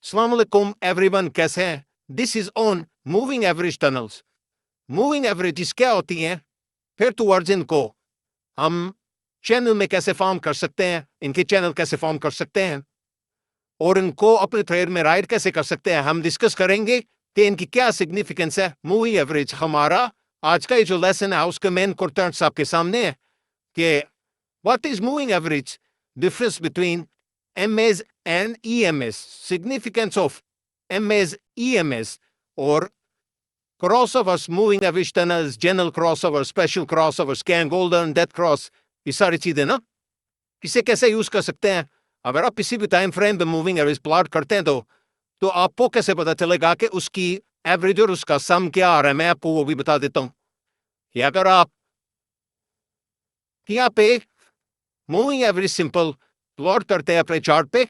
अस्सलाम वालेकुम एवरीवन, कैसे हैं? This is on moving average tunnels. Moving averages क्या होती हैं, फिर टूवर्ड्स इनको हम चैनल में कैसे फॉर्म कर सकते हैं, इनके चैनल कैसे फॉर्म कर सकते हैं और इनको अपने ट्रेड में राइड कैसे कर सकते हैं, हम डिस्कस करेंगे कि इनकी क्या सिग्निफिकेंस है। मूविंग एवरेज हमारा आज का ये जो लेसन है उसके मेन कंटेंट्स आपके सामने है कि what is moving average, difference between MAs and EMS, significance of MAs, EMS, or crossovers, moving average tunnels, general crossover, special crossover, scan golden, death cross, ये सारी चीजें ना इसे कैसे यूज कर सकते हैं। अगर आप किसी भी टाइम फ्रेम पे मूविंग एवरेज प्लॉट करते हैं तो आपको कैसे पता चलेगा कि उसकी एवरेज और उसका सम क्या आ रहा है, मैं आपको वो भी बता देता हूं। या अगर आप यहाँ पे मूविंग एवरेज सिंपल प्लॉट करते हैं अपने चार्ट पे,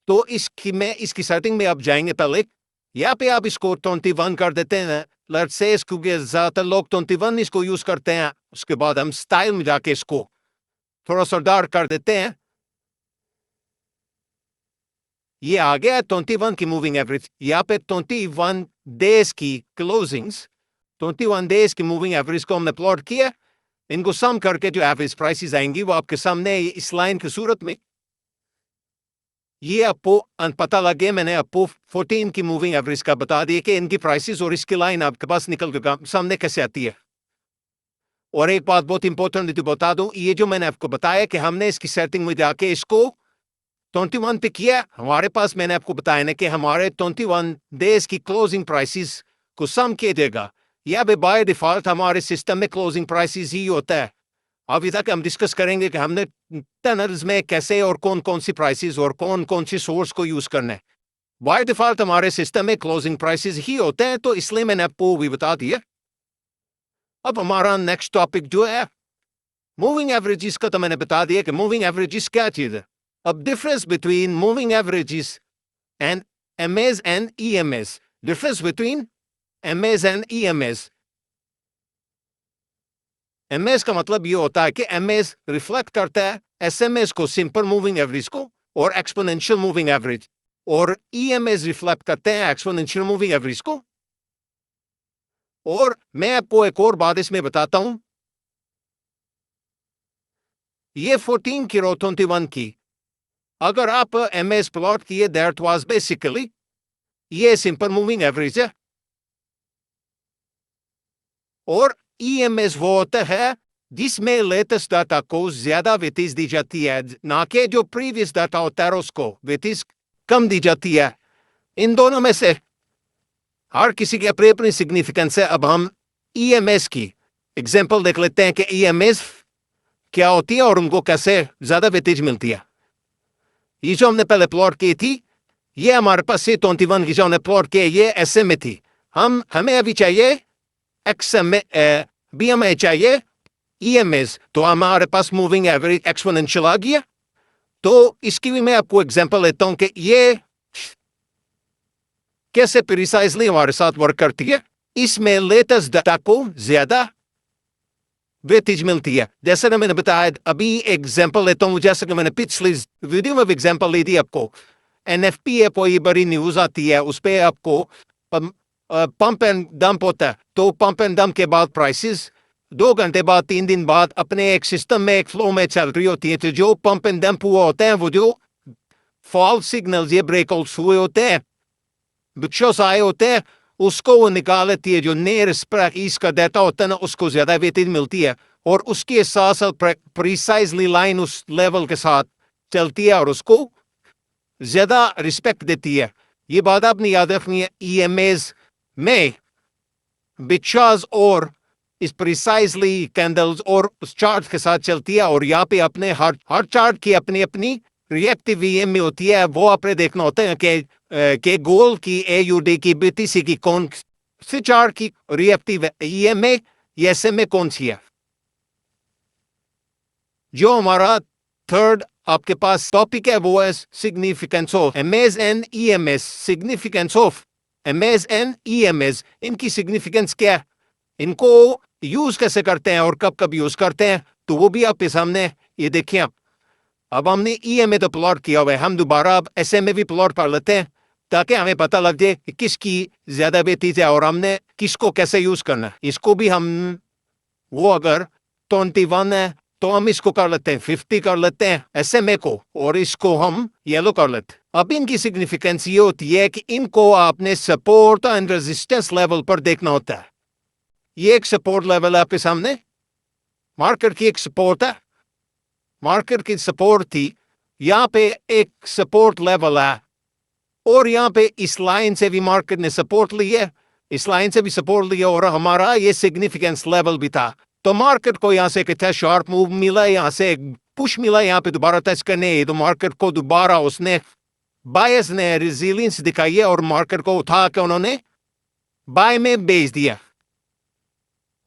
तो इसकी सेटिंग में आप जाएंगे पहले, यहाँ पे आप इसको 21 कर देते हैं। लेट्स से क्योंकि ज्यादातर लोग 21 इसको यूज करते हैं, उसके बाद हम स्टाइल में जाके इसको थोड़ा सा डार्क कर देते हैं। ये आ गया 21 की मूविंग एवरेज। यहाँ पे 21 डेज की क्लोजिंग्स, 21 डेज की मूविंग एवरेज को हमने प्लॉट किया। इनको सम करके जो एवरेज प्राइसेस आएंगी वो आपके सामने इस लाइन की सूरत में। ये आपको पता लगे, मैंने आपको 14 की मूविंग एवरेज का बता दिया कि इनकी प्राइसेस और इसकी लाइन आपके पास निकल के सामने कैसे आती है। और एक बात बहुत इंपॉर्टेंट बता दूं, ये जो मैंने आपको बताया कि हमने इसकी सेटिंग में जाके इसको 21 पे किया, हमारे पास मैंने आपको बताया ना कि हमारे 21 डेज की क्लोजिंग प्राइसेस को सम किया जाएगा। या बाय डिफॉल्ट हमारे सिस्टम में क्लोजिंग प्राइसेस ही होता है। अभी तक हम डिस्कस करेंगे कि हमने टनल्स में कैसे और कौन कौन सी प्राइसेस और कौन कौन सी सोर्स को यूज करना है। बाय डिफॉल्ट हमारे सिस्टम में क्लोजिंग प्राइसेस ही होते हैं, तो इसलिए मैंने आपको भी बता दिया। अब हमारा नेक्स्ट टॉपिक जो है मूविंग एवरेजेस का, तो मैंने बता दिया कि मूविंग एवरेजेस क्या चीज है। अब difference between moving averages and MAs and EMS, difference between MAs and EMS। MS का मतलब ये होता है कि MS रिफ्लेक्ट करता है SMS को, सिंपल मूविंग एवरेज को, और एक्सपोनेंशियल मूविंग एवरेज, और EMS रिफ्लेक्ट करते हैं एक्सपोनेंशियल मूविंग एवरेज को। और मैं आपको एक और बात इसमें बताता हूं, ये 14 की रो 21 की अगर आप MS प्लॉट किए, दैट वाज बेसिकली ये सिंपल मूविंग एवरेज है। और EMS वो होता है जिसमें लेटेस्ट डाटा को ज्यादा वेटेज दी जाती है, ना कि जो प्रीवियस डाटा होता है उसको वेटेज कम दी जाती है। इन दोनों में से हर किसी की अपनी अपनी सिग्निफिकेंस है। अब हम EMS की एग्जांपल देख लेते हैं कि EMS क्या होती है और उनको कैसे ज्यादा वेटेज मिलती है। ये जो हमने पहले प्लॉट की थी, ये हमारे पास से 21 की जो हमने प्लॉट की, ये SMA थी। हमें अभी चाहिए BMA चाहिए EMS, तो हमारे पास मूविंग एवरेज एक्सपोनेंशियल आ गया। तो इसकी भी मैं आपको एग्जांपल लेता हूं कि ये कैसे प्रिसाइजली हमारे साथ वर्क करती है। इसमें लेटेस्ट डाटा को ज्यादा वेटेज मिलती है। जैसे ना मैंने बताया, अभी एग्जांपल लेता हूं, जैसे कि मैंने पिछली वीडियो में भी एग्जांपल ली थी आपको। NFP पर ये बड़ी न्यूज आती है, उस पर आपको पंप एंड डंप होता है। तो पंप एंड डंप के बाद प्राइसेस 2 घंटे बाद, 3 दिन बाद अपने एक सिस्टम में, एक फ्लो में चल रही होती है। तो जो पंप एंड डंप हुआ होते हैं, वो जो फॉल्स सिग्नल्स, ये ब्रेकआउट्स हुए होते हैं, बिचोस आए होते हैं, उसको वो निकाल लेती है। जो नियरेस्ट प्राइस का डाटा होता है ना, उसको ज्यादा वेटेज मिलती है, और उसके साथ साथ प्रिसाइजली लाइन उस लेवल के साथ चलती है और उसको ज्यादा रिस्पेक्ट देती है। ये बात आपने याद रखनी है। EMAs में बिचाज और इस प्रिसाइजली कैंडल्स और उस चार्ट के साथ चलती है, और यहाँ पे अपने हर चार्ट की अपनी अपनी रिएक्टिव EMA होती है। वो आपने देखना होता है कि गोल्ड की, AUD की, BTC की कौन से चार्ट की रिएक्टिव EMA या SMA कौन सी है। जो हमारा थर्ड आपके पास टॉपिक है वो है significance of MAs and EMS। Significance of MAs and EMS, इनकी सिग्निफिकेंस क्या है, इनको यूज कैसे करते हैं और कब कब यूज करते हैं, तो वो भी आपके सामने ये देखिए। अब हमने EMA तो प्लॉट किया हुआ है, हम दोबारा अब SMA भी प्लॉट कर लेते हैं। ताकि हमें पता लग जाए कि किसकी ज्यादा बेहतरीन है और हमने किसको कैसे यूज करना है। इसको भी हम वो अगर 21 है तो हम इसको कर लेते हैं 50 कर लेते हैं SMA को और इसको हम येलो कर लेते हैं। अब इनकी सिग्निफिकेंस ये होती है कि इनको आपने सपोर्ट एंड रेजिस्टेंस लेवल पर देखना होता है। ये एक सपोर्ट लेवल है आपके सामने, मार्केट की एक सपोर्ट है, मार्केट की सपोर्ट थी, यहाँ पे एक सपोर्ट लेवल है और यहाँ पे इस लाइन से भी मार्केट ने सपोर्ट लिया, इस लाइन से भी सपोर्ट लिया और हमारा ये सिग्निफिकेंस लेवल भी था। तो मार्केट को यहाँ से एक शार्प मूव मिला, यहाँ से एक पुश मिला, यहाँ पे दोबारा टेस्ट करने तो मार्केट को दोबारा उसने बायर्स ने रेजिलियंस दिखाई है और मार्केट को उठा के उन्होंने बाय में बेच दिया।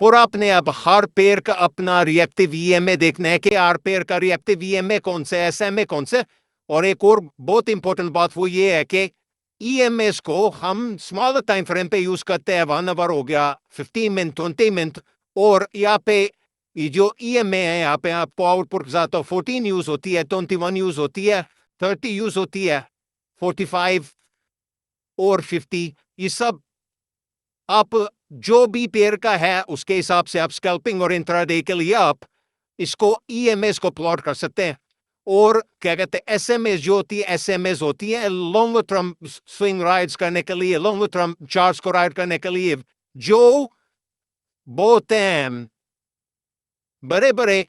और आपने अब हर पेयर का अपना रिएक्टिव ईएमए देखना है कि हर पेयर का रिएक्टिव ईएमए कौन से, SMA कौन से। और एक और बहुत इंपॉर्टेंट बात वो ये है कि ईएमएस को हम स्मॉलर टाइम फ्रेम पे यूज करते हैं, 1 आवर हो गया, 15 मिनट, 20 मिनट। और यहाँ पे ये जो ईएमए है यहाँ पे आपको आउटपुट ज्यादा 14 यूज होती है, 21 यूज होती है, 30 यूज होती है, 45 और 50। ये सब आप जो भी पेयर का है उसके हिसाब से आप स्कैल्पिंग और इंट्राडे के लिए आप इसको ईएमएस को प्लॉट कर सकते हैं। और क्या कहते हैं एसएमएस जो होती है, एसएमएस होती है लॉन्ग टर्म स्विंग राइड्स करने के लिए, लॉन्ग टर्म चार्ट्स को राइड करने के लिए, जो बहुत बड़े बड़े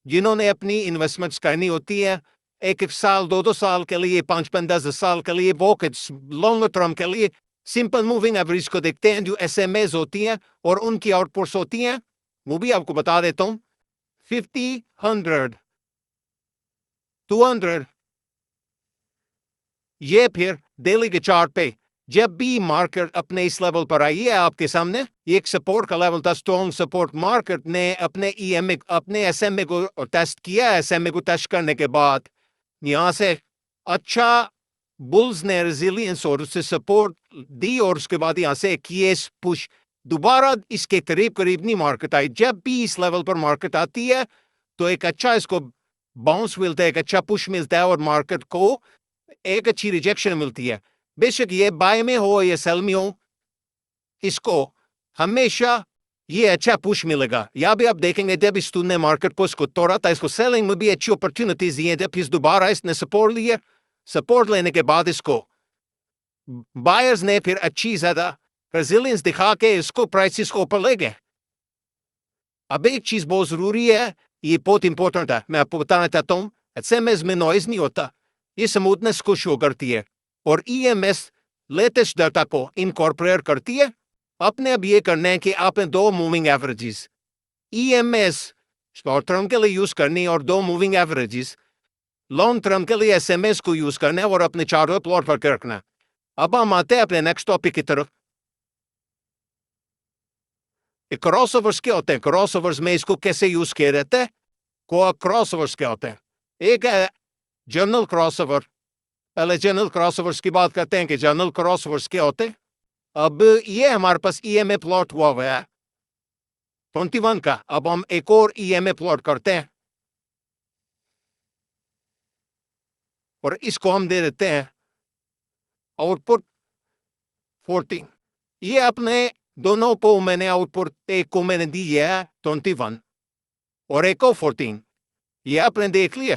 जिन्होंने अपनी इन्वेस्टमेंट्स करनी होती है 1 साल 2 साल के लिए, 5-10 साल के लिए, वो लॉन्ग टर्म के लिए सिंपल मूविंग एवरेज को देखते हैं जो एसएमएस होती हैं और उनकी आउटपुट्स होती हैं। वो भी आपको बता देता हूं, 50, 100, 200। ये फिर डेली के चार्ट पे जब भी मार्केट अपने इस लेवल पर आई है आपके सामने, एक सपोर्ट का लेवल था, स्ट्रॉन्ग सपोर्ट। मार्केट ने अपने ईएमए अपने एसएमए को टेस्ट किया, एसएमए को टेस्ट करने के बाद यहां से अच्छा बुल्स ने रेजिलियंस और उससे सपोर्ट दी और उसके बाद यहां से केस पुश दोबारा इसके करीब करीब नहीं मार्केट आई। जब भी इस लेवल पर मार्केट आती है तो एक अच्छा इसको बाउंस मिलता है, एक अच्छा पुश मिलता है और मार्केट को एक अच्छी रिजेक्शन मिलती है। बेशक ये बाय में हो या सेल में हो, इसको हमेशा ये अच्छा पुश मिलेगा। या भी आप देखेंगे जब इस ने मार्केट को इसको तोड़ा था, इसको सेलिंग में भी अच्छी अपॉर्चुनिटीज दी है। जब इस दोबारा इसने सपोर्ट लिया, सपोर्ट लेने के बाद इसको बायर्स ने फिर अच्छी ज्यादा रेजिलियंस दिखा के इसको प्राइसेस को ऊपर ले गए। अब एक चीज बहुत जरूरी है, ये बहुत इंपॉर्टेंट है, मैं आपको बताना चाहता हूं, एसएमएस में नॉइज नहीं होता, ये स्मूथनेस को शो करती है और ईएमएस लेटेस्ट डाटा को इनकॉर्पोरेट करती है। आपने अब ये करना है कि आपने 2 moving averages EMS short term के लिए यूज करनी और 2 मूविंग एवरेजेस लॉन्ग टर्म के लिए एसएमएस को यूज करना है और अपने चार्ट प्लॉट करके रखना। अब हम आते हैं अपने नेक्स्ट टॉपिक की तरफ। क्रॉसओवर्स क्या होते हैं? क्रॉसओवर्स में इसको कैसे यूज किया जाता है? क्रॉसओवर्स क्या होते हैं? एक है जनरल क्रॉसओवर। पहले जनरल क्रॉसओवर्स की बात करते हैं कि जनरल क्रॉसओवर्स क्या होते हैं। अब ये हमारे पास ईएमए प्लॉट हुआ है 21 का। अब हम एक और ईएमए प्लॉट करते हैं और इसको हम दे देते हैं आउटपुट 14। ये अपने दोनों को मैंने आउटपुट, एक को मैंने दी है 21 और एक को 14, ये आपने देख लिया।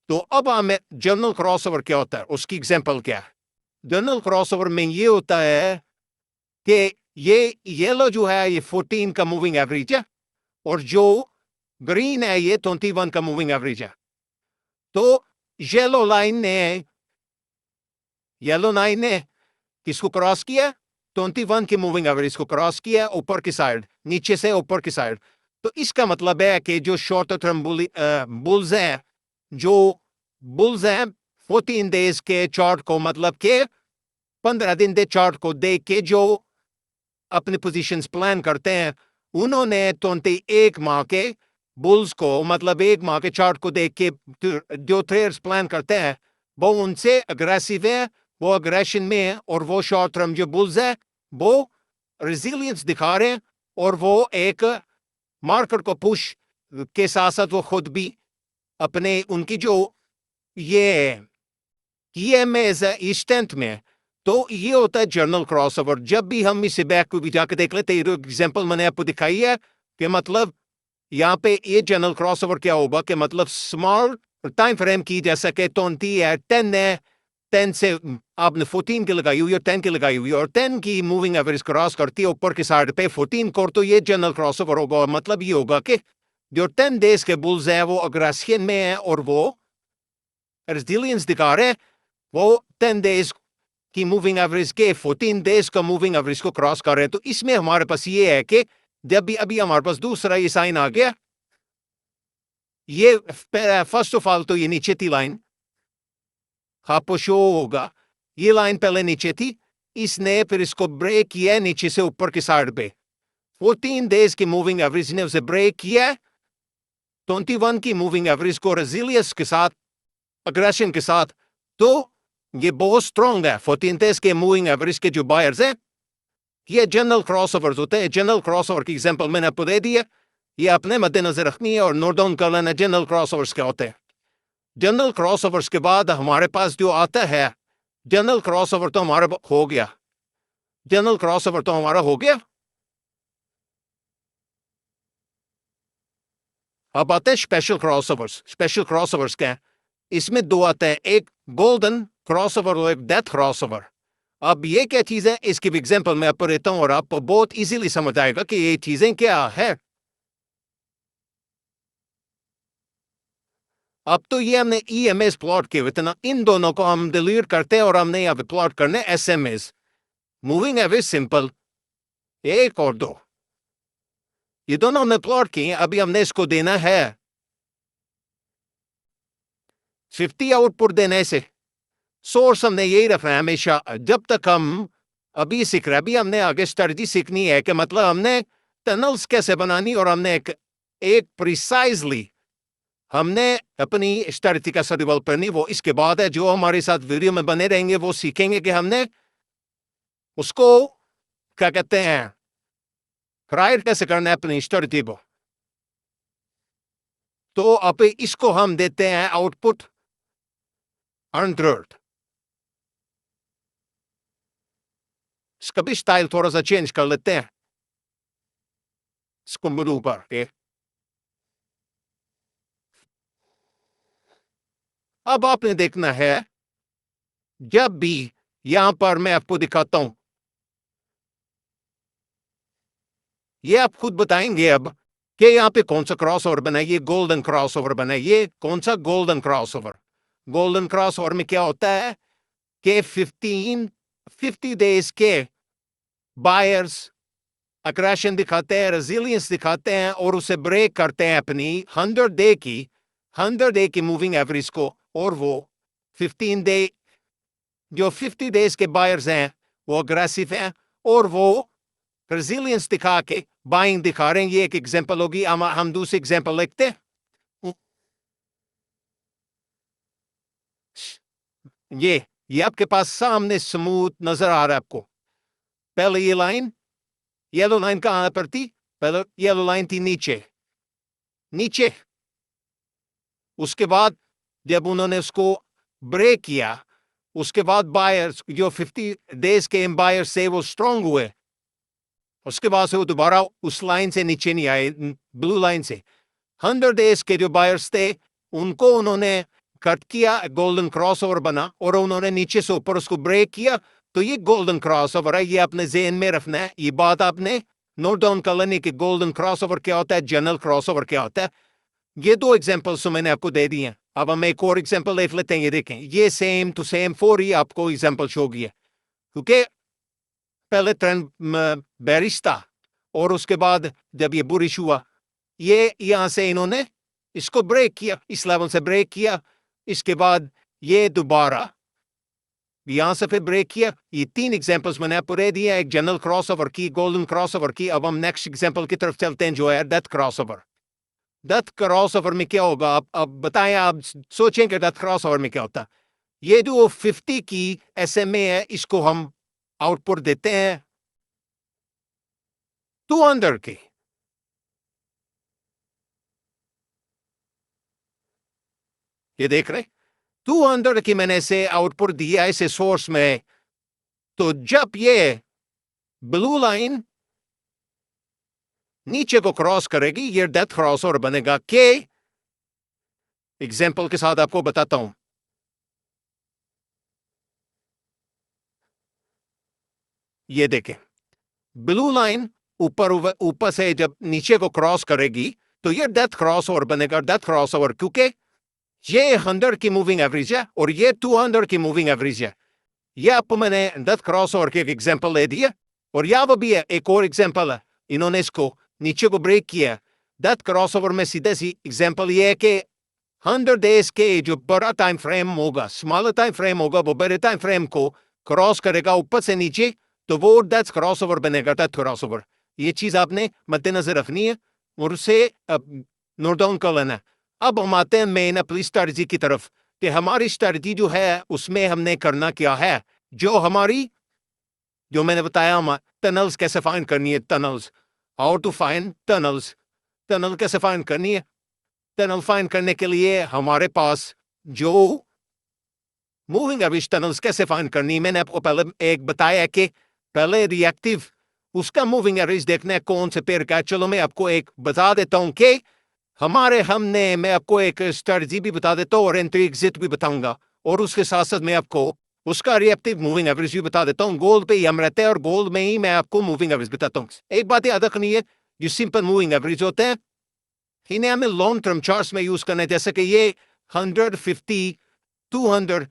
तो अब हमें जनरल क्रॉसओवर क्या होता है, उसकी एग्जांपल क्या है? जनरल क्रॉसओवर में ये होता है कि ये येलो जो है ये 14 का मूविंग एवरेज है और जो ग्रीन है ये 21 का मूविंग एवरेज है। तो येलो लाइन ने किसको क्रॉस किया? 21 की मूविंग एवरेज को क्रॉस किया ऊपर की साइड, नीचे से ऊपर की साइड। तो इसका मतलब है कि जो शॉर्ट टर्म बुल्स हैं, जो बुल्स हैं 14 डेज के चार्ट को, मतलब के 15 दिन के चार्ट को देख के जो अपने पोजीशंस प्लान करते हैं, उन्होंने 21 माह के बुल्स को, मतलब 1 माह के चार्ट को देख के जो ट्रेडर्स प्लान करते हैं वो उनसे अग्रेसिव है, वो अग्रेशन में है और वो शॉर्ट टर्म जो बुल्स है वो रेजिलियंस दिखा रहे हैं और वो एक मार्केट को पुश के साथ साथ वो खुद भी अपने उनकी जो ये EM is इस 10th में, तो ये होता है जनरल क्रॉसओवर। जब भी हम इसे बैक को भी जाकर देख लेते हैं, एग्जाम्पल मैंने आपको दिखाई है कि मतलब यहाँ पे ये जनरल क्रॉसओवर क्या होगा कि मतलब स्मॉल टाइम फ्रेम की जैसा कि 20 है, 10 है, 10 से आपने 14 की लगाई हुई और 10 की लगाई हुई और 10 की मूविंग एवरेज क्रॉस करती है ऊपर की साइड पे 14 को, तो ये जनरल क्रॉसओवर होगा। और मतलब ये होगा कि जो 10 डेज के बुल्स हैं वो अग्रेशन में है और वो रेजिलियंस दिखा रहे हैं, वो 10 डेज की मूविंग एवरेज के 14 डेज का मूविंग एवरेज को क्रॉस कर रहे हैं। तो इसमें हमारे पास ये है कि जब भी अभी हमारे पास दूसरा ये साइन आ गया, ये फर्स्ट ऑफ ऑल तो ये नीचे थी लाइन, आपको शो होगा ये लाइन पहले नीचे थी, इसने फिर इसको ब्रेक किया नीचे से ऊपर की साइड पे 14 डेज की मूविंग एवरेज ने उसे ब्रेक किया 21 की मूविंग एवरेज को रेजिलियंस के साथ, अग्रेशन के साथ। तो ये बहुत स्ट्रॉन्ग है 14 डेज के मूविंग एवरेज के जो बायर्स हैं, ये जनरल क्रॉसओवर्स होते हैं। जनरल क्रॉसओवर की एग्जांपल मैंने आपको दे दी है, ये अपने मद्देनजर रखनी है और नोट डाउन कर लेना जनरल क्रॉसओवर्स क्या होते हैं। जनरल क्रॉसओवर्स के बाद हमारे पास जो आता है, जनरल क्रॉसओवर तो हमारा हो गया, जनरल क्रॉसओवर तो हमारा हो गया। अब आते हैं स्पेशल क्रॉसओवर्स। स्पेशल क्रॉसओवर्स क्या है? इसमें दो आते हैं, एक गोल्डन क्रॉसओवर और एक डेथ क्रॉसओवर। अब ये क्या चीज है, इसकी भी एग्जांपल मैं आपको देता हूं और आपको बहुत इजीली समझ आएगा कि ये चीजें क्या है। अब तो ये हमने EMAs प्लॉट किए हुए थे ना, इन दोनों को हम डिलीट करते हैं और हमने यहाँ पे प्लॉट करने SMAs, मूविंग एवरेज सिंपल, एक और दो, ये दोनों हमने प्लॉट किए। अभी हमने इसको देना है 50 आउटपुट देने से सोर्स हमने यही रखना है हमेशा जब तक हम अभी सीख रहे हैं। अभी हमने आगे स्ट्रेटजी सीखनी है कि मतलब हमने टनल्स कैसे बनानी और हमने एक प्रिसाइजली हमने अपनी स्ट्रेटजी कैसे डेवलप करनी, वो इसके बाद है। जो हमारे साथ वीडियो में बने रहेंगे वो सीखेंगे कि हमने उसको क्या कहते हैं, राइट कैसे करना है अपनी स्ट्रेटजी को। तो अब इसको हम देते हैं आउटपुट 100। इसका भी स्टाइल थोड़ा सा चेंज कर लेते हैं, इसको मूव करके। अब आपने देखना है, जब भी यहां पर मैं आपको दिखाता हूं, ये आप खुद बताएंगे अब कि यहां पे कौन सा क्रॉसओवर बना है। ये गोल्डन क्रॉसओवर बना है, ये कौन सा गोल्डन क्रॉसओवर। गोल्डन क्रॉसओवर में क्या होता है कि 50 डेज के बायर्स अग्रेशन दिखाते हैं, रेजिलियंस दिखाते हैं और उसे ब्रेक करते हैं अपनी 100 डे की मूविंग एवरेज को। और वो 15 डे, जो 50 डेज के बायर्स हैं वो अग्रेसिव हैं और वो रेजिलियंस दिखा के बाइंग दिखा रहे हैं। ये एक एग्जांपल होगी। हम दूसरी एग्जांपल लिखते हैं। ये आपके पास सामने स्मूथ नजर आ रहा है आपको। पहले ये लाइन, येलो लाइन कहां पर थी? पहले येलो लाइन थी नीचे नीचे। उसके बाद जब उन्होंने उसको ब्रेक किया, उसके बाद बायर्स जो 50 डेज के बायर्स से वो स्ट्रांग हुए, उसके बाद से वो दोबारा उस लाइन से नीचे नहीं आए, ब्लू लाइन से। 100 डेज के जो बायर्स थे उनको उन्होंने कट किया, गोल्डन क्रॉसओवर बना और उन्होंने नीचे से ऊपर उसको ब्रेक किया। तो ये गोल्डन क्रॉसओवर है, ये अपने जेहन में रखना है। ये बात आपने नोट डाउन कर लेनी कि गोल्डन क्रॉसओवर क्या होता है, जनरल क्रॉसओवर क्या होता है। ये दो एग्जांपल्स तो मैंने आपको दे दी हैं। अब हम एक और एग्जांपल देख लेते हैं। ये देखें, ये सेम टू सेम 4 ही आपको एग्जांपल शो किया, क्योंकि पहले ट्रेंड बेरिश था और उसके बाद जब ये बुरिश हुआ, ये यहां से इन्होंने इसको ब्रेक किया, इस लेवल से ब्रेक किया। इसके बाद ये दोबारा यहां से फिर ब्रेक किया। ये 3 एग्जांपल्स मैंने आपको दे दिए, एक जनरल क्रॉसओवर की, गोल्डन क्रॉसओवर की। अब हम नेक्स्ट एग्जांपल की तरफ चलते हैं जो है डेथ क्रॉसओवर। डेथ क्रॉसओवर में क्या होगा, आप बताएं, आप सोचें कि डेथ क्रॉसओवर में क्या होता है। ये जो 50 की SMA है, इसको हम आउटपुट देते हैं 200 की। ये देख रहे, 200 की मैंने से आउटपुट दिया इसे सोर्स में, तो जब ये ब्लू लाइन नीचे को क्रॉस करेगी ये डेथ क्रॉस और बनेगा के। एग्जाम्पल के साथ आपको बताता हूं। ये देखें, ब्लू लाइन ऊपर ऊपर से जब नीचे को क्रॉस करेगी तो ये डेथ क्रॉस ओवर बनेगा, डेथ क्रॉस ओवर, क्योंकि ये 100 की मूविंग एवरेज है और ये 200 की मूविंग एवरेज है। ये आपको मैंने डेथ क्रॉस ओवर के एक एग्जांपल दे दिया और यहाँ भी है एक और एग्जांपल है। इन्होंने इसको नीचे को ब्रेक किया। डेथ क्रॉस ओवर में सीधे सी एग्जांपल ये है कि 100 डेज के जो बड़ा टाइम फ्रेम होगा, स्मॉलर टाइम फ्रेम होगा, वो बड़े टाइम फ्रेम को क्रॉस करेगा ऊपर से नीचे, तो वो डेथ क्रॉस ओवर बनेगा, डेथ क्रॉस ओवर। ये चीज आपने मद्देनजर रखनी है और उसे नोट डाउन कर लेना। अब हम आते हैं मेन अपनी स्ट्रेटजी की तरफ कि हमारी स्ट्रेटजी जो है उसमें हमने करना क्या है। जो मैंने बताया, हम टनल्स कैसे फाइंड करनी है, tunnels, how to find tunnels, tunnel कैसे फाइंड करनी है। टनल फाइंड करने के लिए हमारे पास जो मूविंग एवरेज टनल्स कैसे फाइंड करनी है, मैंने आपको पहले एक बताया कि पहले रिएक्टिव उसका मूविंग एवरेज देखना है कौन से पेड़ का। चलो मैं आपको एक बता देता हूं कि मैं आपको एक स्ट्रेटजी भी बता देता हूं और एंट्री एग्जिट भी बताऊंगा, और उसके साथ साथ मैं आपको उसका रिएक्टिव मूविंग एवरेज भी बता देता हूं। गोल्ड पे ही हम रहते हैं और गोल्ड में ही मैं आपको मूविंग एवरेज बताता हूं। एक बात याद रखनी है, जो सिंपल मूविंग एवरेज होते हैं इन्हें हमें लॉन्ग टर्म चार्ट्स में यूज करना है। जैसे कि ये 150, 200,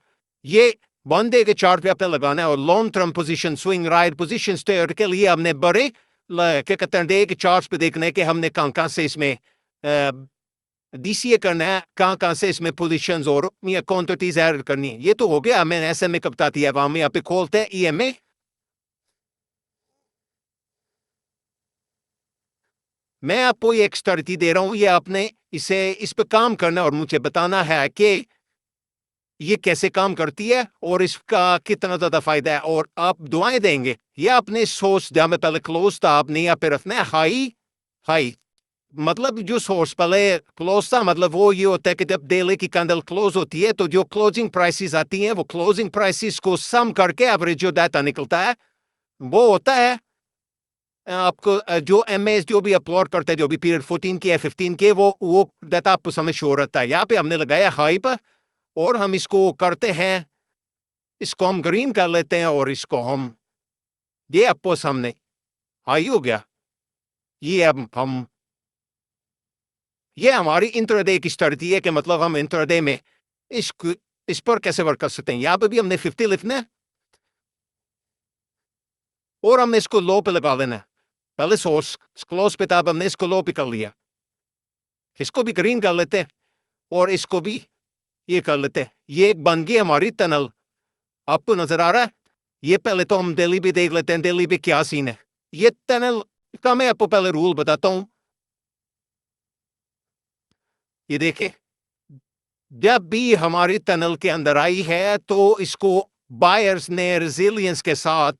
ये 1 डे के चार्ट पे आपने लगाना है और long term position, swing right position स्टेयर के लिए हमने बड़े क्या कहते हैं डे के चार्ट्स पे देखना है कि हमने कहां से इसमें डीसीए करना है, कहां से इसमें पोजीशंस और क्वांटिटीज ऐड करनी है। ये तो हो गया, मैंने ऐसे में कब बताती है। अब हम यहाँ पे खोलते हैं ईएमए। मैं आपको ये एक स्ट्रेटजी दे रहा हूं, ये आपने इस पे काम करना और मुझे बताना है कि ये कैसे काम करती है और इसका कितना ज्यादा फायदा है, और आप दुआएं देंगे। ये आपने सोर्स जहां में पहले क्लोज था आपने यहाँ पे रखना है हाई। हाई मतलब जो सोर्स पहले क्लोज था, मतलब वो ये होता है कि जब डेली की कैंडल क्लोज होती है तो जो क्लोजिंग प्राइसेस आती हैं वो क्लोजिंग प्राइसेस को सम करके एवरेज जो डाटा निकलता है वो होता है आपको जो एमएस जो भी अपलोड करते हैं, जो भी पीरियड 14 के या 15 के, वो डाटा आपको समझ शो रहता है। यहाँ पे हमने लगाया हाई पर और हम इसको करते हैं, इसको हम ग्रीन कर लेते हैं और इसको हम ये आपको सामने हाई हो गया। ये अब हम ये हमारी इंट्राडे की स्ट्रेटजी है कि मतलब हम इंट्राडे में इस पर कैसे वर्क कर सकते हैं। यहाँ पे भी हमने 50 लिखना है और हमने इसको लो पे लगा लेना है। पहले सोर्स क्लोज पे था, अब हमने इसको लो पे कर लिया। इसको भी ग्रीन कर लेते हैं और इसको भी ये कर लेते हैं। ये बन गई हमारी टनल। आपको नजर आ रहा है? ये पहले तो हम दिल्ली भी देख लेते हैं, दिल्ली भी क्या सीन है। ये टनल का मैं आपको पहले रूल बताता हूं। ये देखे, जब भी हमारी टनल के अंदर आई है तो इसको बायर्स ने रेजिलियंस के साथ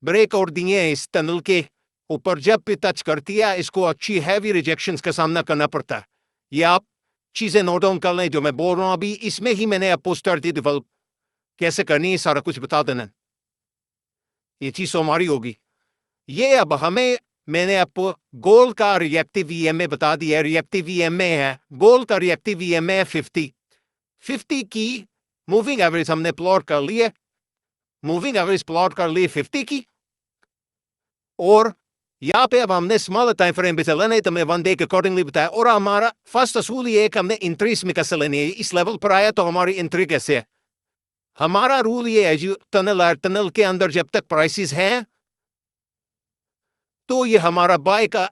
ब्रेक और दिए इस टनल के ऊपर। जब भी टच करती है इसको अच्छी हैवी रिजेक्शंस का सामना करना पड़ता है। ये आप चीजें नोट डाउन कर लें जो मैं बोल रहा हूं अभी। इसमें ही मैंने आपको स्ट्रेटजी डेवलप कैसे करनी है सारा कुछ बता देना। ये चीज तो हमारी होगी। ये अब हमें मैंने आपको गोल्ड का रिएक्टिव ईएमए बता दिया। रिएक्टिव ईएमए है, गोल्ड का रिएक्टिव ईएमए 50 की मूविंग एवरेज हमने प्लॉट कर ली है। मूविंग एवरेज प्लॉट कर ली 50 की, और यहाँ पे अब हमने स्मॉलर टाइम फ्रेम पे चलना है तो मैं 1 डे के अकॉर्डिंगली बताया। और हमारा फर्स्ट असूल ये है कि हमने इंट्रीज में कैसे लेनी है। इस लेवल पर आया तो हमारी इंट्री कैसे है। हमारा रूल ये है जो टनल के अंदर जब तक प्राइसेस हैं तो ये हमारा बाय का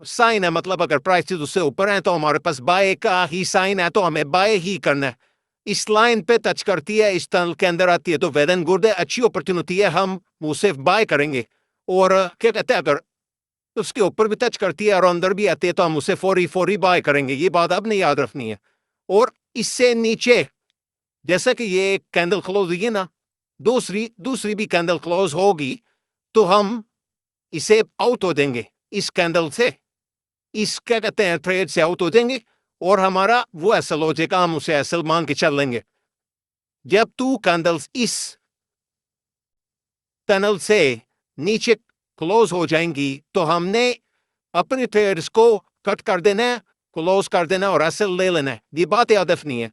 साइन है। मतलब अगर प्राइसेस उससे ऊपर हैं तो हमारे पास बाय का ही साइन है, तो हमें बाय ही करना है। इस लाइन पे टच करती है, इस टनल के अंदर आती है तो वेल एंड गुड है, अच्छी अपॉर्चुनिटी है, हम उसे बाय करेंगे। और क्या कहते हैं, अगर उसके ऊपर भी टच करती है और अंदर भी आती है तो हम उसे फौरी बाय करेंगे। ये बात आपने याद रखनी है। और इससे नीचे जैसा कि ये कैंडल क्लोज हुई है ना, दूसरी भी कैंडल क्लोज होगी तो हम इसे आउट हो देंगे इस कैंडल से, इस क्या कहते हैं ट्रेड से आउट हो देंगे और हमारा वो एसल हो जाएगा, हम उसे एसल मान के चल लेंगे। जब 2 कैंडल्स इस टनल से नीचे क्लोज हो जाएंगी तो हमने अपने ट्रेड्स को कट कर देना है, क्लोज कर देना और असल ले लेना है। ये बात याद रखनी है।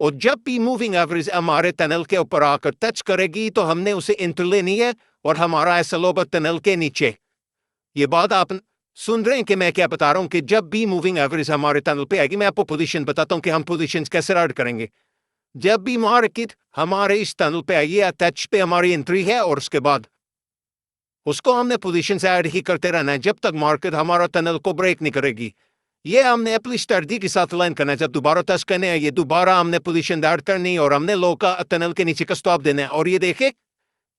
और जब भी मूविंग एवरेज हमारे टनल के ऊपर आकर टच करेगी तो हमने उसे एंट्री लेनी है और हमारा एसएल होगा टनल के नीचे। ये बात आप सुन रहे हैं कि मैं क्या बता रहा हूं कि जब भी मूविंग एवरेज हमारे टनल पे आएगी, मैं आपको पोजीशन बताता हूं कि हम पोजीशंस कैसे ऐड करेंगे। जब भी मार्केट हमारे इस टनल पे आई है, टच पे हमारी एंट्री है और उसके बाद उसको हमने पोजीशन से ऐड ही करते रहना है जब तक मार्केट हमारा टनल को ब्रेक नहीं करेगी। ये हमने अपनी स्ट्रेटजी के साथ लाइन करना है। जब दोबारा टच करने हैं, ये दोबारा हमने पोजीशन ऐड करनी और हमने लो का टनल के नीचे का स्टॉप देना है। और ये देखे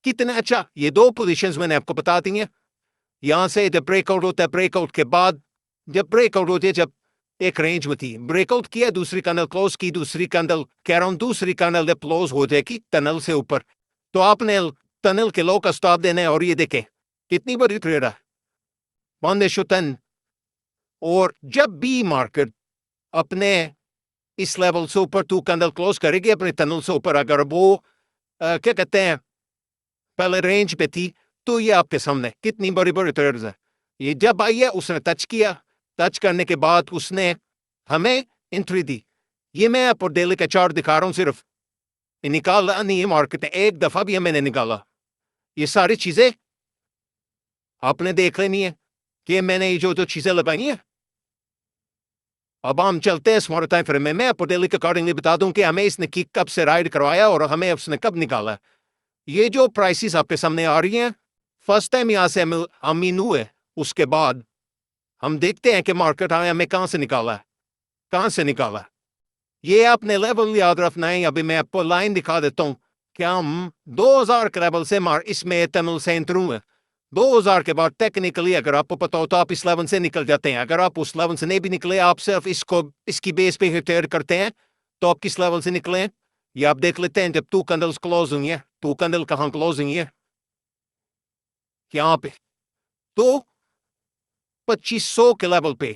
कितना अच्छा, ये 2 पोजीशंस मैंने आपको बता दी हैं। यहां से जब ब्रेकआउट होता है, ब्रेकआउट के बाद जब ब्रेकआउट होती है, जब एक रेंज में थी, ब्रेकआउट किया, दूसरी कैंडल क्लोज की, दूसरी कैंडल कह रहा हूं दूसरी कैंडल जब क्लोज हो जाएगी टनल से ऊपर तो आपने टनल के लो का स्टॉप देना है। और ये देखें कितनी बड़ी ट्रेड है, 1:10। और जब भी मार्केट अपने इस लेवल से ऊपर 2 कैंडल क्लोज करेगी अपने टनल से ऊपर, अगर वो क्या कहते हैं पहले रेंज पे थी, तो ये आपके सामने कितनी बड़ी बड़ी ट्रेड्स है। ये जब आई है उसने टच किया, टच करने के बाद उसने हमें एंट्री दी। ये मैं आपको डेली का चार्ट दिखा रहा हूं, सिर्फ निकाला नहीं है मार्केट ने, एक दफा भी मैंने निकाला। ये सारी चीजें आपने देख लेनी है कि मैंने ये जो चीजें लगाई हैं। अब हम चलते हैं स्मॉल टाइम फ्रेम में। मैं आपको डेली के अकॉर्डिंगली बता दूं कि हमें इसने किक कब से राइड करवाया और हमें उसने कब निकाला। ये जो प्राइसेस आपके सामने आ रही हैं, फर्स्ट टाइम यहां से हम इन हुए, उसके बाद हम देखते हैं कि मार्केट हमें कहां से निकाला है, कहां से निकाला। ये आपने लेवल याद रखना है। अभी मैं आपको लाइन दिखा देता हूं कि हम 2000 के लेवल से इसमें टनल से एंटर हुए। 2000 के बाद टेक्निकली अगर आपको पता हो तो आप इस लेवल से निकल जाते हैं। अगर आप उस लेवल से नहीं भी निकले, आप सिर्फ इसको इसकी बेस पे ही ट्रेड करते हैं, तो आप किस लेवल से निकले हैं ये आप देख लेते हैं। जब 2 कैंडल्स क्लोज हुई है, 2 कैंडल कहां क्लोज हुई है, यहां पे तो 2500 के लेवल पे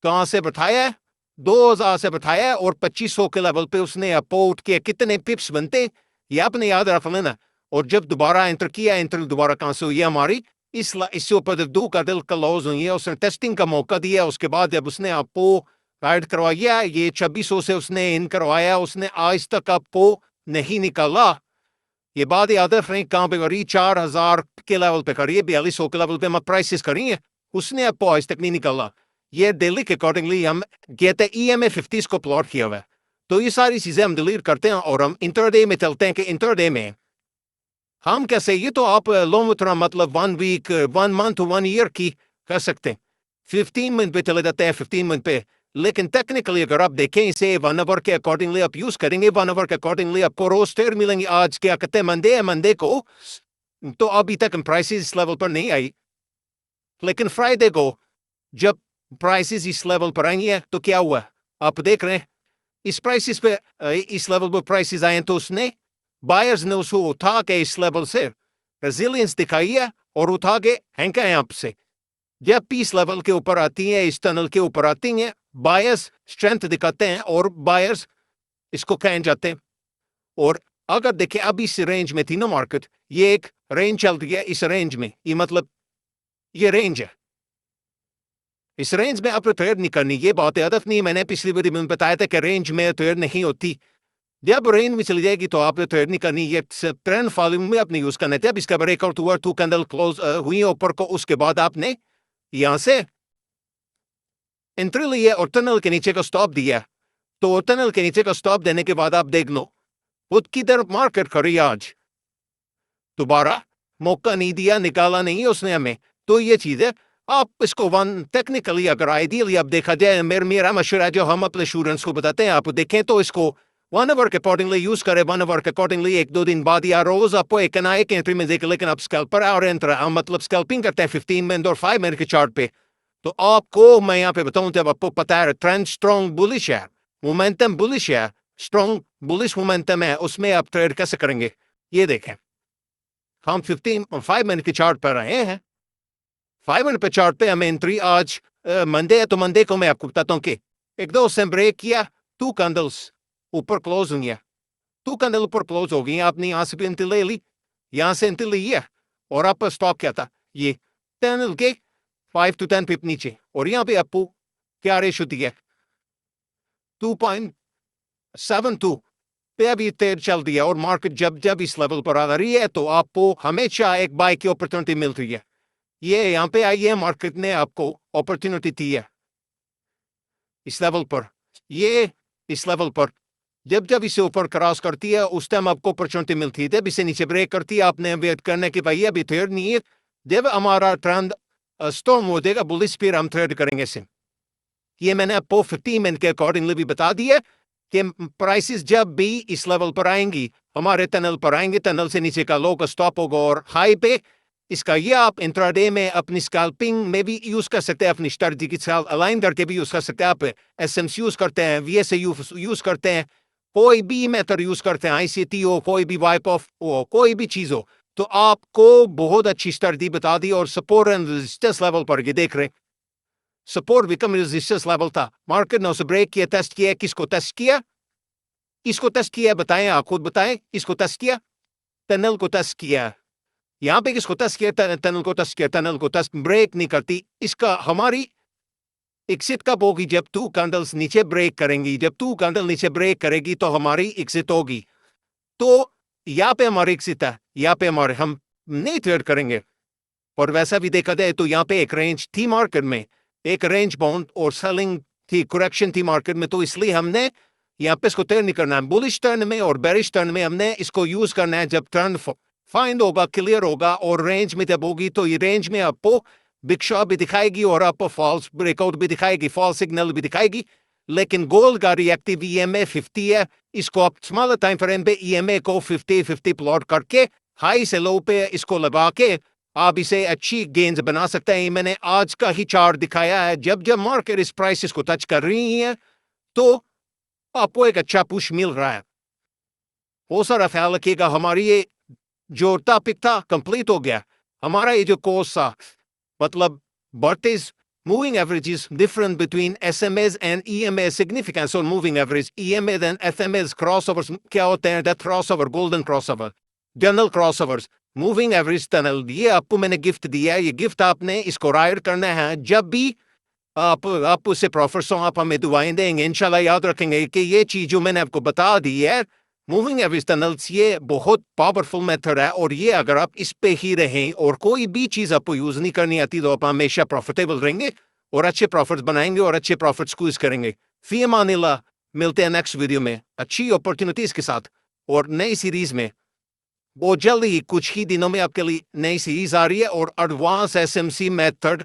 कहां से बैठाया है, 2000 से बैठाया है और 2500 के लेवल पे उसने अपोर्ट किया। कितने पिप्स बनते ये आपने याद रख लेना। और जब दोबारा एंटर किया, एंटर दोबारा कहां से हुई हमारी इससे ऊपर जब 2 कैंडल क्लोज हुई है, उसने टेस्टिंग का मौका दिया। उसके बाद जब उसने आपको राइड करवाया, ये 2600 से उसने इन करवाया, उसने आज तक आपको नहीं निकाला। ये बात याद रखें, कहां पे करी, 4000 के लेवल पे करी है, 4200 के लेवल पे हम प्राइसेस करी है, उसने आपको आज तक नहीं निकाला। ये डेली के अकॉर्डिंगली हम कहते हैं EMA 50 को प्लॉट किया हुआ है। तो ये सारी चीजें हम डिलीट करते हैं और हम इंटरडे में चलते हैं कि इंटरडे में हम कैसे, ये तो आप लॉन्ग टर्म मतलब 1 वीक, 1 मंथ, 1 ईयर की कर सकते हैं। 15 मिनट पे चले जाते हैं, 15 मिनट पे। लेकिन टेक्निकली अगर आप देखें इसे 1 आवर के अकॉर्डिंगली आप यूज करेंगे, 1 आवर के अकॉर्डिंगली आपको रोस्टर मिलेंगे। आज क्या कहते हैं, मंडे है, मंडे को तो अभी तक प्राइसेस इस लेवल पर नहीं आई, लेकिन फ्राइडे को जब प्राइसेस इस लेवल पर आई है तो क्या हुआ आप देख रहे हैं। इस प्राइसेस पे इस लेवल पर प्राइसेस आए तो उसने बायर्स ने उसको उठा के इस लेवल से रेजिलियंस दिखाई है और उठा के हैंका है आपसे। जब पीस लेवल के ऊपर आती है, इस टनल के ऊपर आती हैं, बायर्स स्ट्रेंथ दिखाते हैं और बायर्स इसको कह जाते हैं। और अगर देखें अब इस रेंज में थी ना मार्केट, ये एक रेंज चल रही है इस रेंज में, ये मतलब ये रेंज है, इस रेंज में आपको ट्रेड नहीं करनी। ये बात याद नहीं, मैंने पिछली वीडियो में बताया था कि रेंज में ट्रेड नहीं होती। जब रेंज में चली जाएगी तो आपने ट्रेड नहीं करनी, ये ट्रेंड फॉलोइंग में अपने यूज करना है। जब इसका ब्रेकआउट हुआ, 2 कैंडल क्लोज हुई ऊपर को, उसके बाद आपने यहां से एंट्री ली है और टनल के नीचे का स्टॉप दिया। तो टनल के नीचे का स्टॉप देने के बाद आप देख लो खुद की तरफ मार्केट खड़ी आज, दोबारा मौका नहीं दिया, निकाला नहीं उसने हमें। तो ये चीज है, आप इसको टेक्निकली अगर आइडियली आप देखा जाए, मेरा मशवरा जो हम अपने स्टूडेंट्स को बताते हैं, आप देखें तो इसको 1 आवर के अकॉर्डिंगली यूज करें। 1 आवर के अकॉर्डिंगली 1-2 दिन बाद या रोज आपको एक ना एक एंट्री में देखें, लेकिन आप स्कैल्पर और एंटर मतलब स्कैल्पिंग करते हैं 15 मिनट और 5 मिनट के चार्ट पे, तो आपको मैं यहाँ पे बताऊं, जब आपको पता है ट्रेंड स्ट्रॉन्ग बुलिश है, मोमेंटम बुलिश है, स्ट्रॉन्ग बुलिश मोमेंटम है, उसमें आप ट्रेड कैसे करेंगे ये देखें। हम 5 मिनट के चार्ट पर रहे हैं, 5 मिनट पे चार्ट पे हमें एंट्री आज मंडे है, तो मंडे को मैं आपको बताता हूँ कि 1-2 से ब्रेक किया, 2 कैंडल्स ऊपर क्लोज हुई है, टू कैंडल ऊपर क्लोज हो गई, आपने यहाँ से भी एंट्री ले ली, यहाँ से एंट्री ली है, और आपका स्टॉक क्या था, ये कैंडल के 5 to 10 पिप नीचे, और यहाँ पे आपको क्या रेशो दिया, 2.72 पे अभी ट्रेड चल दिया, और मार्केट जब जब इस लेवल पर आ रही है तो आपको हमेशा एक बाय की अपॉर्चुनिटी मिल रही है। ये यहाँ पे आई है, मार्केट ने आपको अपॉर्चुनिटी दी है इस लेवल पर, ये इस लेवल पर जब जब इसे ऊपर क्रॉस करती है उस टाइम आपको अपॉर्चुनिटी मिलती है, जब इसे नीचे ब्रेक करती है आपने वेट करने की भाई अभी ट्रेड नहीं है, जब हमारा ट्रेंड स्टॉर्म हो जाएगा बुलिश फिर हम ट्रेड करेंगे इसे। ये मैंने आपको 15 मिनट के अकॉर्डिंगली भी बता दिया कि प्राइसेस जब भी इस लेवल पर आएंगी, हमारे टनल पर आएंगे, टनल से नीचे का लो का स्टॉप होगा और हाई पे इसका, ये आप इंट्राडे में अपनी स्कैल्पिंग में भी यूज कर सकते हैं, अपनी स्ट्रेटजी के साथ अलाइन करके भी यूज कर सकते हैं। आप एसएमसी यूज करते हैं, वीएसए यूज करते हैं, कोई भी मेथड यूज करते हैं, आईसीटी हो, कोई भी वाइप ऑफ हो, कोई भी चीज हो, तो आपको बहुत अच्छी स्ट्रेटजी बता दी। और सपोर्ट एंड रेजिस्टेंस लेवल पर ये देख रहे, सपोर्ट विकम रेजिस्टेंस लेवल था, मार्केट ने उसे ब्रेक किया, टेस्ट किया, किसको टेस्ट किया, इसको टेस्ट किया, बताएं, आप खुद बताएं, इसको टेस्ट किया, टनल को टेस्ट किया, यहाँ पे किसको टेस्ट किया, टनल को टेस्ट किया, टनल को टेस्ट ब्रेक नहीं करती, इसका हमारी एग्जिट कब होगी, जब 2 कैंडल्स नीचे ब्रेक करेंगी, जब 2 कैंडल नीचे ब्रेक करेगी तो हमारी एग्जिट होगी। तो यहाँ पे हमारी एग्जिट है, यहाँ पे हमारे हम नहीं ट्रेड करेंगे। और वैसा भी देखा जाए तो यहाँ पे एक रेंज थी मार्केट में, एक रेंज बाउंड और सेलिंग थी, करेक्शन थी मार्केट में, तो इसलिए हमने यहाँ पे इसको टर्न नहीं करना है। बुलिश टर्न में और बेरिश टर्न में हमने इसको यूज करना है, जब टर्न फाइंड होगा, क्लियर होगा और रेंज में जब होगी, तो ये रेंज में आपको बिग शॉट भी दिखाएगी और आपको फॉल्स ब्रेकआउट भी दिखाएगी, फॉल्स सिग्नल भी दिखाएगी। लेकिन गोल्ड का रिएक्टिव ईएमए 50 है, इसको आप स्मॉलर टाइम फ्रेम पे ईएमए को 50-50 प्लॉट करके हाई से लो पे इसको लगा के आप इसे अच्छी गेंस बना सकते हैं। मैंने आज का ही चार्ट दिखाया है, जब जब मार्केट इस प्राइसेस को टच कर रही है तो आपको एक अच्छा पुश मिल रहा है। वो सारा ख्याल रखिएगा। हमारी ये जो टॉपिक था कंप्लीट हो गया, हमारा ये जो कोर्स था, मतलब what is moving averages different between SMAs and EMA significance on moving average, EMA and FMAs crossovers क्या होते हैं, that crossover, golden crossover, general crossovers, moving average tunnel, ये आपको मैंने गिफ्ट दिया है, ये गिफ्ट आपने इसको राइड करना है, जब भी आप उससे प्रॉफिट हो आप हमें दुआएं देंगे, इंशाल्लाह याद रखेंगे कि ये चीज जो मैंने आपको बता दी है मूविंग एवरेज टनल्स, ये बहुत पावरफुल मेथड है। और ये अगर आप इस पे ही रहें और कोई भी चीज आपको यूज नहीं करनी आती तो आप हमेशा प्रॉफिटेबल रहेंगे और अच्छे प्रॉफिट्स बनाएंगे और अच्छे प्रॉफिट्स स्क्वीज करेंगे। फी अमान अल्लाह, मिलते हैं नेक्स्ट वीडियो में अच्छी अपॉर्चुनिटीज के साथ और नई सीरीज में। बहुत जल्दी ही कुछ ही दिनों में आपके लिए नई सीरीज आ रही है और एडवांस एसएमसी मेथड,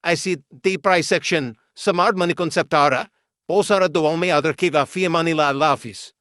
ऐसी टी price section, smart money concept आ रहा है। बहुत सारा दुआओं में याद रखिएगा। फी अमान अल्लाह, अल्लाह हाफिज।